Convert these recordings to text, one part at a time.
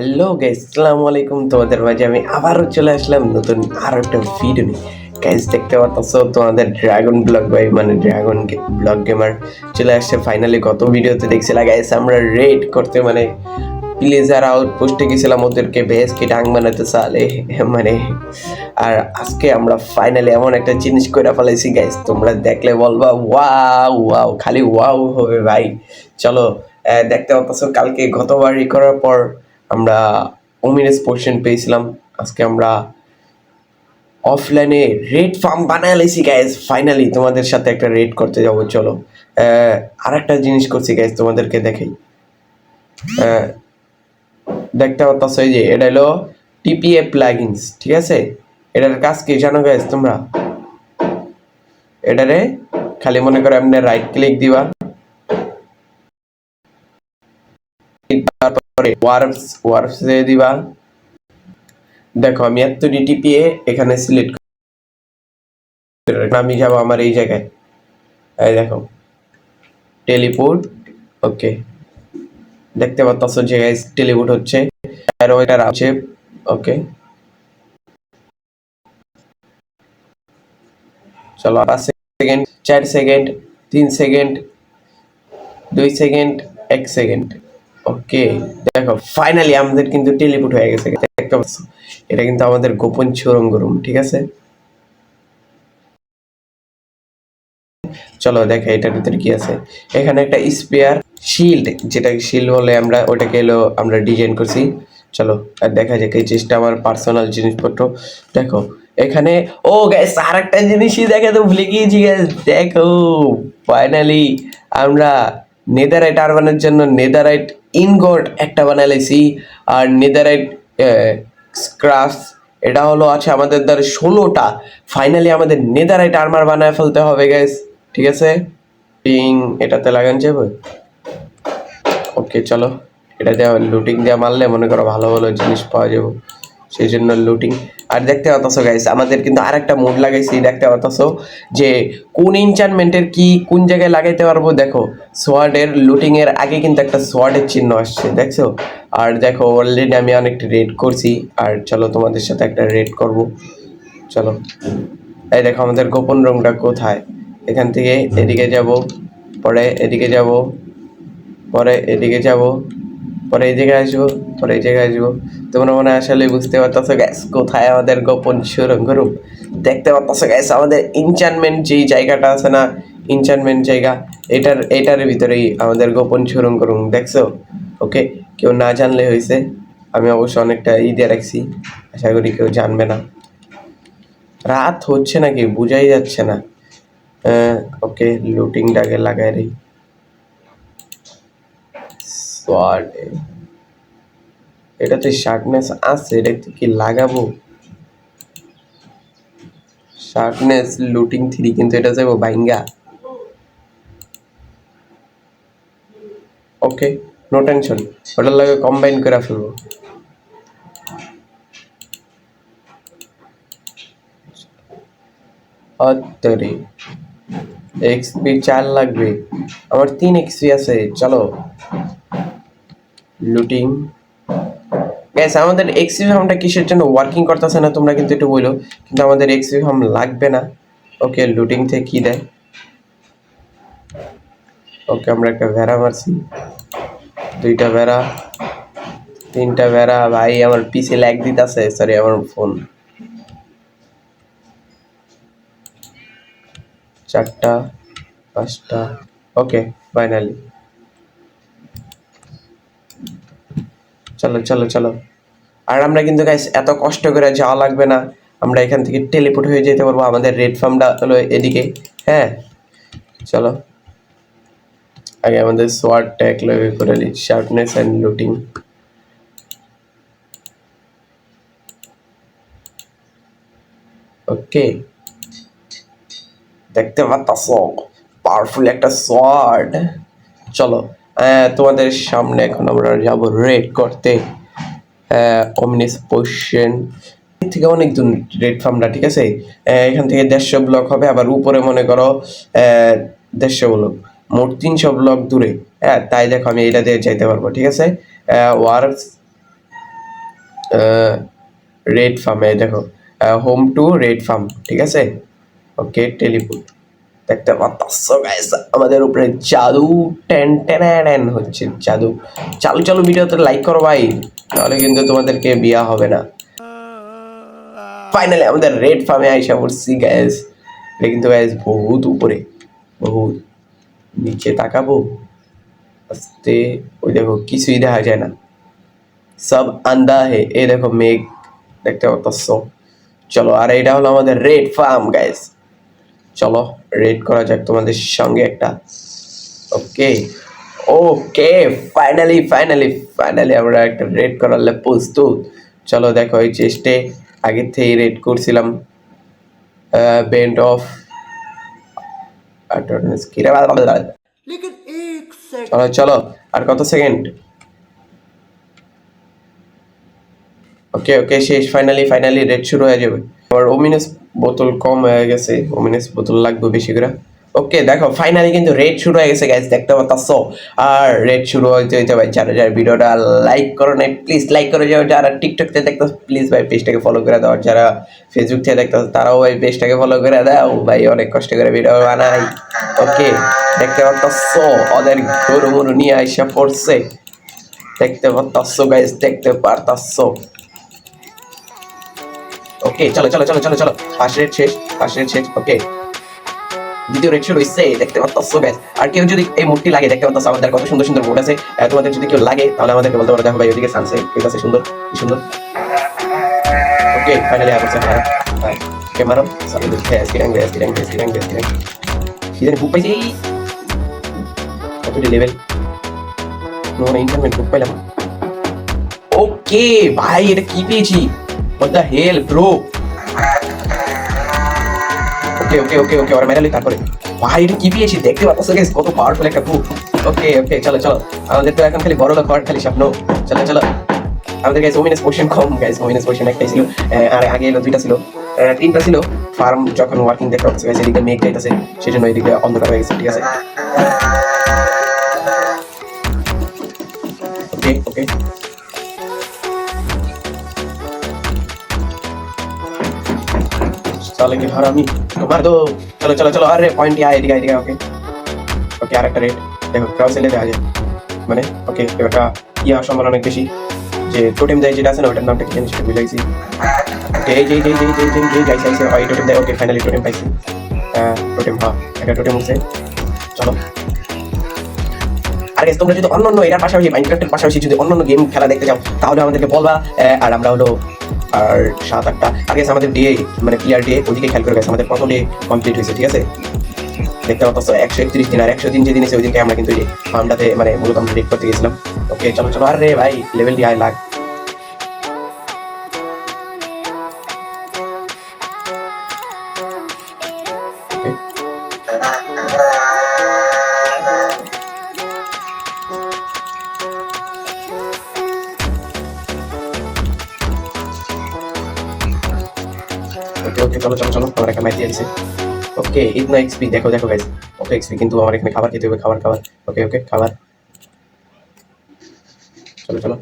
Hello guys, আসসালামু আলাইকুম। তোমাদের মাঝে আমি আবারও চলে আসলাম নতুন আরো একটা ভিডিও নিয়ে। গাইস, দেখতে পাচ্ছ তোমাদের ড্রাগন ব্লগ ভাই মানে ড্রাগন ব্লগ গেমার চলে আসছে ফাইনালি। গত ভিডিওতে দেখছিলাম গাইস আমরা রেড করতে মানে প্লেজার আউটপোস্টে গেছিলাম ওদেরকে বেশ কি ডাং বানাতে চালে মানে। আর আজকে আমরা ফাইনালি এমন একটা জিনিস করে ফেলাইছি গাইস, তোমরা দেখলে বলবা ওয়াও ওয়াও, খালি ওয়াও হবে ভাই। চলো দেখতে পাচ্ছ কালকে গতবার করার পর আমরা ওমিনেস পোর্শন পেয়েছিলাম। আজকে আমরা অফলাইনে রেড ফার্ম বানায় লাইছি গাইস। ফাইনালি তোমাদের সাথে একটা রেড করতে যাবো। চলো আর একটা জিনিস করছি গাইস, তোমাদেরকে দেখাই। দেখতে পাচ্ছ এই যে এটা হলো টিপিএ প্লাগইনস, ঠিক আছে? এটার কাজ কি জানো গাইস তোমরা? এটারে খালি মনে করো এমনি রাইট ক্লিক দিবা, তারপরে ওয়ার্পস দিয়ে দিবা। দেখো আমি এত টিপিএ এখানে সিলেক্ট আমি যাবো আমার এই জায়গায়, এই দেখো টেলিপোর্ট। ওকে, দেখতে পাচ্ছ যে গাইস টেলিপোর্ট হচ্ছে আর ওইটা আছে। ওকে চলো 5 second, 4 second, 3 second, 2 second, 1 second. Okay দেখো ফাইনালি আমাদের কিন্তু টেলিপোর্ট হয়ে গেছে। দেখতে পাচ্ছ এটা কিন্তু আমাদের গোপন সুড়ঙ্গ রুম, ঠিক আছে? চলো দেখা এটার ভিতরে কি আছে। এখানে একটা স্পেয়ার শিল্ড, যেটাকে শিল্ড বলে আমরা, ওটাকে এলো আমরা ডিজাইন করছি। চলো আর দেখা যাক এই চেষ্টা আমার পার্সোনাল জিনিসপত্র। দেখো এখানে ও গ্যাস আর একটা জিনিসই দেখে তো ভুলে গিয়েছি গ্যাস। দেখো ফাইনালি আমরা নেদারাইট আরবানের জন্য নেদারাইট ইনগট একটা বানাইছি। আর নেদারাইট স্ক্রাফ এটা হলো আছে আমাদের দ্বারা 16টা। ফাইনালি আমাদের নেদারাইট আর্মার বানায় ফেলতে হবে গ্যাস, ঠিক আছে? পিং এটাতে লাগান যাবে। ওকে চলো এটা দেওয়া লুটিং দেওয়া মারলে মনে করো ভালো ভালো জিনিস পাওয়া যাবে, সেই জন্য লুটিং। আর দেখতে পাচ্ছ গাইস আমাদের কিন্তু আরেকটা মোড লাগাইছি। দেখতে পাচ্ছ যে কোন এনচান্টমেন্টের কি কোন জায়গায় লাগাইতে পারবো। দেখো সোয়ার্ডের লুটিং এর আগে কিন্তু একটা সোয়ার্ডের চিহ্ন আসছে, দেখছো? আর দেখো অলরেডি আমি অনেকটা রেড করছি। আর চলো তোমাদের সাথে একটা রেড করব। চলো এই দেখো আমাদের গোপন রুমটা কোথায়। এখান থেকে এদিকে যাব, পরে এদিকে যাব, পরে এদিকে যাব, পরে এই জায়গায় আসবো, পরে এই জায়গায় আসবো। তোমরা মনে হয় আসলে বুঝতে পারতেছো গ্যাস কোথায় আমাদের গোপন সুড়ঙ্গ রুম। দেখতে পারতেছো গ্যাস আমাদের ইনচান্টমেন্ট যেই জায়গাটা আছে না, ইনচান্টমেন্ট জায়গা, এটার ভিতরেই আমাদের গোপন সুড়ঙ্গ রুম, দেখছো? ওকে কেউ না জানলে হয়েছে, আমি অবশ্য অনেকটা দিয়ে রাখছি, আশা করি কেউ জানবে না। রাত হচ্ছে নাকি বুঝাই যাচ্ছে না। ওকে লুটিংটাকে লাগাই রে সোয়ার্ডে। এটাতে শার্পনেস আছে, এটা কি লাগাবো? শার্পনেস লুটিং 3 কিন্তু এটা যাবো বাইঙ্গা। ওকে নো টেনশন, ওটার লাগে কম্বাইন করে ফেলবো। অত্তরে এক্সপি 4 লাগবে, আমার 3 এক্সপি আছে। চলো লুটিং গ্যাস আমাদের এক্সপি ফার্মটা কিসের জন্য ওয়ার্কিং করতেছে না তোমরা কিন্তু একটু বলো, কিন্তু আমাদের এক্সপি ফার্ম লাগবে না। ওকে লুটিং থেকে কি দেয়? ওকে আমরা একটা ভেড়া মারছি, 2টা ভেড়া, 3টা ভেড়া। ভাই আমার পিছে ল্যাগ দিতেছে, সরি আমার ফোন। 4টা, 5টা। ওকে ফাইনালি চলো চলো চলো। আর আমরা কিন্তু গাইস এত কষ্ট করে যাওয়া লাগবে না, আমরা এখান থেকে টেলিপোর্ট হয়ে যেতে পারবো। আমাদের রেড ফার্মটা হলো এদিকে। হ্যাঁ চলো আগে আমাদের সোয়ার্ড ট্যাগ লগে করে নিই, শার্পনেস অ্যান্ড লুটিং। ওকে দেখতে পাচ্ছ পাওয়ারফুল একটা সোয়ার্ড। চলো তোমাদের সামনে এখন আমরা যাব রেড করতে ওমনিস পোশন থেকে অনেক দূর রেড ফার্মটা, ঠিক আছে? এখান থেকে 150 ব্লক হবে, আবার উপরে মনে করো 150 ব্লক, মোট 300 ব্লক দূরে। হ্যাঁ তাই দেখো আমি এটা দিয়ে যাইতে পারবো, ঠিক আছে? ওয়ার্পস রেড ফার্মে দেখো, হোম টু রেড ফার্ম, ঠিক আছে। ওকে, টেলিপোর্ট। দেখতে পাচ্ছ গাইস আমাদের উপরে জাদু টেন টেন হচ্ছে জাদু। চালু চালু ভিডিওতে লাইক করো ভাই, তাহলে কিন্তু তোমাদেরকে বিয়া হবে না। ফাইনালি আমাদের রেড ফার্মে আইসা পড়ছি গাইস। এটা কিন্তু গাইস বহুত উপরে, বহুত নিচে তাকাবো আস্তে, ওই দেখো কিছুই দেখা যায় না, সব আন্দা হে। এই দেখো মেঘ দেখতে পাচ্ছ। চলো, আর এটা হলো আমাদের রেড ফার্ম গাইস। চলো রেড করা যাক তোমাদের সঙ্গে একটা। ওকে ওকে, ফাইনালি ফাইনালি ফাইনালি আমরা একটা রেড করার প্রস্তুত। চলো দেখো, এই চেস্টে আগের থেকেই রেড করছিলাম। বেন্ড অফ চলো চলো, আর কত সেকেন্ড? ওকে ওকে, শেষ। ফাইনালি ফাইনালি রেড শুরু হয়ে যাবে। আমার ওমিনাস বোতল কম হয়ে গেছে, ওমিনাস বোতল লাগবে বেশি করে। ওকে দেখো ফাইনালি কিন্তু রেড শুরু হয়ে গেছে গাইস, দেখতে পাচ্ছ। আর রেড শুরু হইতে হইতে ভাই, যারা যারা ভিডিওটা লাইক করো না প্লিজ লাইক করে যাও। যারা টিকটক থেকে দেখতো প্লিজ ভাই পেজটাকে ফলো করে দাও। যারা ফেসবুক থেকে দেখতো তারাও ভাই পেজটাকে ফলো করে দাও ভাই, অনেক কষ্ট করে ভিডিও বানাই। ওকে, দেখতে পাচ্ছ ওদের গরু মরু নিয়ে আইসা পড়ছে, দেখতে পাচ্ছ গাইস, দেখতে পারতাছ। ওকে চলো চলো চলো চলো চলো, ফার্স্ট রেড শেষ, ফার্স্ট রেড শেষ। ওকে, দ্বিতীয় রেড শুরু হইছে, দেখতে পাচ্ছ গাইস। আর কেউ যদি এই মুডটি লাগে, দেখতে পাচ্ছ আমাদের কত সুন্দর সুন্দর মুড আছে। তোমাদের যদি কেউ লাগে তাহলে আমাদেরকে বলতে পারো, দেখো ভাই ওইদিকে সানসেট ঠিক আছে, সুন্দর কি সুন্দর। ওকে ফাইনালি আসছে, হ্যাঁ হ্যাঁ, কে মারো সামনে দেখে স্কিরাং স্কিরাং স্কিরাং স্কিরাং, কি জানি বুক পাইছি। কতটি লেভেল নোন ইন্টারনেট বুক পাইলাম। ওকে ভাই, এটা কি পেয়েছি? What the hell bro? ওকে ওকে ওকে ওকে, ওরা মেরালি। তারপরে ভাই এটা কি পেয়েছি দেখতে পাচ্ছ গাইস, কত পাওয়ারফুল একটা বুক। ওকে ওকে চলো চলো, আমাদের তো এখন খালি বড় লোক হওয়ার খালি স্বপ্ন। চলো চলো, আমাদের গাইস ওমিনাস পোশন কম গাইস, ওমিনাস পোশন একটাই ছিল, আর আগে এলো দুইটা ছিল, তিনটা ছিল। ফার্ম যখন ওয়ার্কিং দেখতে পাচ্ছ গাইস, এদিকে মেঘ যাইতেছে, সেজন্য এদিকে অন্ধকার হয়ে গেছে, ঠিক আছে। ওকে ওকে চলে কি হারামি মার দো। চলো চলো চলো, আরে পয়েন্ট আয় এদিকে এদিকে। ওকে ওকে, আর একটা রেড দেখো ক্রস এলে দেখা যায় মানে। ওকে এবারটা ইয়া সম্ভাবনা অনেক বেশি, যে টোটেম দেয় যেটা আছে না, ওটার নামটা কি জানি সেটা ভুলে গেছি। ওকে এই যে এই যে এই যে এই যে গাইস আইছে ওই টোটেম দেয়। ওকে ফাইনালি টোটেম পাইছি, টোটেম, হ্যাঁ একটা টোটেম আছে। চলো, আর তোমরা যদি অন্য এটার পাশাপাশি মাইনক্রাফটের পাশাপাশি যদি অন্যান্য গেম খেলা দেখতে চাও তাহলে আমাদেরকে বলবা। আর আমরা হলো আর 7-8টা আগে আমাদের ডে মানে প্লেয়ার ডে ওদিকে খেয়াল করে গেছে, আমাদের প্রথম ডে কমপ্লিট হয়েছে, ঠিক আছে। দেখতে পাচ্ছ 131 দিন, আর 100 দিন যেদিন এসে ওই দিনকে আমরা কিন্তু ফার্মটাতে মানে মূলত আমরা রেড করতে গেছিলাম। ওকে চলো চলো, আরে ভাই লেভেল দিয়ে লাগ। ওকে ওকে চলো চলো চলো, আমার একটা ম্যাচ দিয়েছে। ওকে ইতনা এক্সপি, দেখো দেখো গাইস, ওকে এক্সপি, কিন্তু আমার এখানে খাবার খেতে হবে, খাবার খাবার। ওকে ওকে খাবার, চলো চলো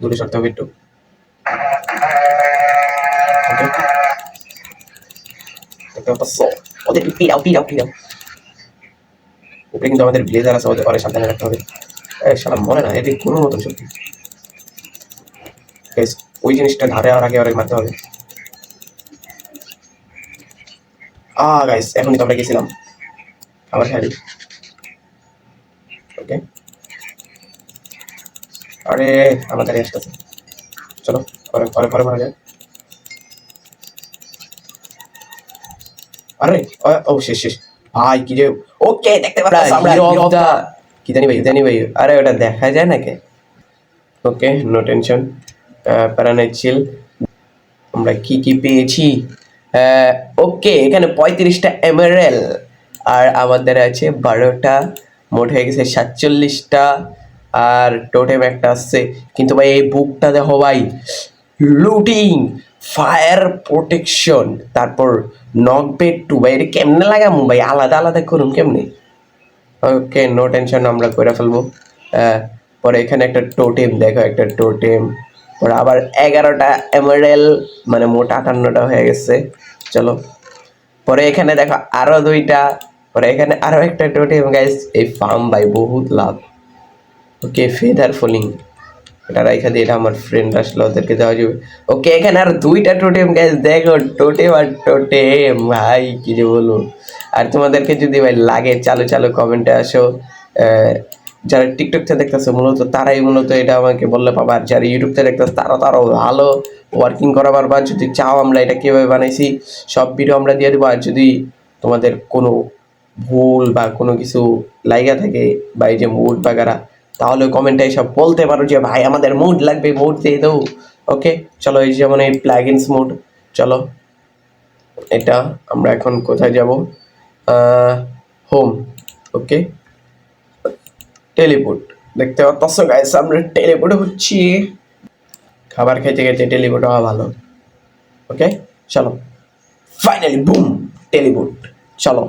দূরে সরতে হবে একটু। ওকে দেখতে পাচ্ছ ওদের পিড়াও পিড়াও পিড়াও। উপরে কিন্তু আমাদের ব্লেজার আছে, ওদের পরে সাবধানে রাখতে হবে। শালা মরে না এটি কোনো মতন সত্যি গাইস, ওই জিনিসটা ধারে আর আগে আরেক মারতে হবে। গাইস এখনই তো আমরা গেছিলাম খাবার খাই। ওকে আরে আমার গাড়ি আসতেছে, চলো পরে পরে পরে মারা যায়। আরে ও শেষ শেষ ভাই, কি যে। ওকে দেখতে পাচ্ছ আমরা কি জানি ভাই, জানি ভাই, আরে ওটা দেখা যায় নাকি। ওকে নো টেনশন, প্যারানাইট চিল। আমরা কি কি পেয়েছি? ওকে এখানে 35টা এমারেল, আর আমাদের আছে 12টা, মোট হয়ে গেছে 47টা। আর টোটেম একটা আসছে, কিন্তু ভাই এই বুকটা দেখো ভাই, লুটিং, ফায়ার প্রোটেকশন, তারপর নকবেট 2 ভাই, এটা কেমনে লাগামু ভাই, আলাদা আলাদা করুন কেমনে? ওকে নো টেনশন, আমরা করে ফেলবো। পরে এখানে একটা টোটেম দেখো, একটা টোটেম, ওরা আবার 11টা এমারেল, মানে মোট 58টা হয়ে গেছে। চলো পরে এখানে দেখো আরো 2টা, পরে এখানে আরো একটা টোটেম গাইস। এই ফার্ম ভাই বহুত লাভ। ওকে ফেদার ফলিং, এটা রাইখা দিয়ে, এটা আমার ফ্রেন্ড আসলে ওদেরকে দেওয়া যাবে। ওকে এখানে আর 2টা টোটেম গাইস, দেখো টোটেম আর টোটেম ভাই কি যে বলবো। আর তোমাদেরকে যদি ভাই লাগে চালু চালু কমেন্টে আসো। যারা টিকটক থেকে দেখতেছে মূলত তারাই মূলত এটা আমাকে বললে পাবা, আর যারা ইউটিউব থেকে দেখতেছে তারাও ভালো ওয়ার্কিং করা পারবা। যদি চাও আমরা এটা কীভাবে বানাইছি সব ভিডিও আমরা দিয়ে দেবো। আর যদি তোমাদের কোনো ভুল বা কোনো কিছু লাইগা থাকে বা এই যে মুড বাগারা, তাহলে কমেন্টে সব বলতে পারো যে ভাই আমাদের মুড লাগবে, মুড দিয়ে দাও। ওকে চলো, এই যেমন এই প্লাগইনস মুড। চলো এটা আমরা এখন কোথায় যাব? হোম। ওকে টেলিপোর্ট, দেখতে পাচ্ছ গাইস আমরা টেলিপোর্ট হচ্ছি। খাবার খেতে খেতে টেলিপোর্ট হওয়া ভালো। ওকে চলো ফাইনালি বুম টেলিপোর্ট। চলো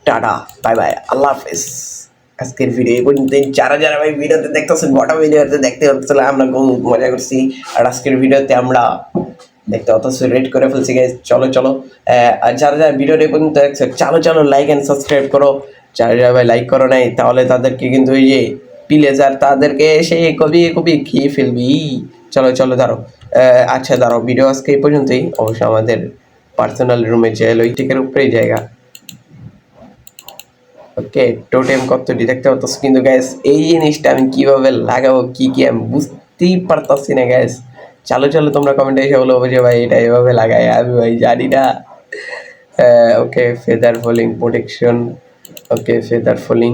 টাটা বাই বাই, আল্লাহ হাফেজ। আজকের ভিডিও এই পর্যন্ত। যারা যারা ভাই ভিডিওতে দেখতেছেন, গোটা ভিডিওতে দেখতে পাচ্ছিল আমরা মজা করছি। আর আজকের ভিডিওতে আমরা দেখতে অথচ রেড করে ফেলছি গাইস। চলো চলো, আর যারা যারা ভিডিওটা এই পর্যন্ত দেখছো চলো চলো লাইক অ্যান্ড সাবস্ক্রাইব করো। যারা যারা ভাই লাইক করো নাই তাহলে তাদেরকে কিন্তু ওই যে প্লেজার তাদেরকে সে কবি কবি খেয়ে ফেলবি। চলো চলো দাঁড়ো, আচ্ছা দাঁড়ো, ভিডিও আজকে এই পর্যন্তই। অবশ্য আমাদের পার্সোনাল রুমে যে লইটিকের উপরেই জায়গা। ওকে টোটেম কতটি দেখতে পাচ্ছ কিন্তু গ্যাস, এই জিনিসটা আমি কিভাবে লাগাবো কি কি আমি বুঝতেই পারতাছি না গ্যাস। চালো চালো তোমরা কমেন্টে এসে বলো যে ভাই এটা এভাবে লাগাই, আমি ভাই জানি না। ওকে ফেদার ফলিং প্রোটেকশন, ওকে ফেদার ফলিং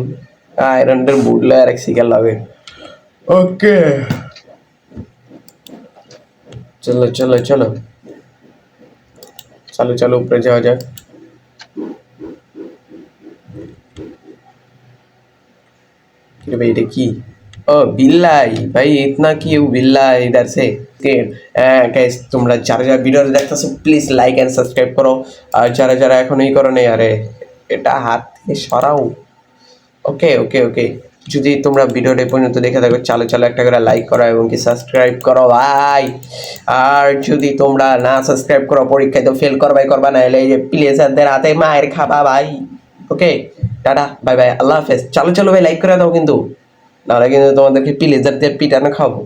আয়রনের বুট লয় আর এক সিকার লাগে। ওকে চলো চলো চলো চলো চলো উপরে যাওয়া যাক। भाई ये की ओ बिल्लाई भाई, इतना क्यों बिल्लाई इधर से। গাইস তোমরা যারা যারা ভিডিও দেখতেছো প্লিজ লাইক এন্ড সাবস্ক্রাইব করো। আর যারা যারা এখনোই করো নাই, আরে এটা হাত থেকে সরাও। ওকে ওকে ওকে, যদি তোমরা ভিডিওটা পর্যন্ত দেখে থাকো চালো চালো একটা করে লাইক করো এবং কি সাবস্ক্রাইব করো ভাই। আর যদি তোমরা না সাবস্ক্রাইব করো পরীক্ষায় তো ফেল করবাই করবা, না এলে এই যে প্লেজারদের হাতে মায়ের খাবা ভাই। ওকে টাটা বাই বাই, আল্লাহ হাফেজ। চলো চলো ভাই লাইক করে দাও কিন্তু, নাহলে কিন্তু তোমাদেরকে প্লেজার দিয়ে পিটানো খাবো।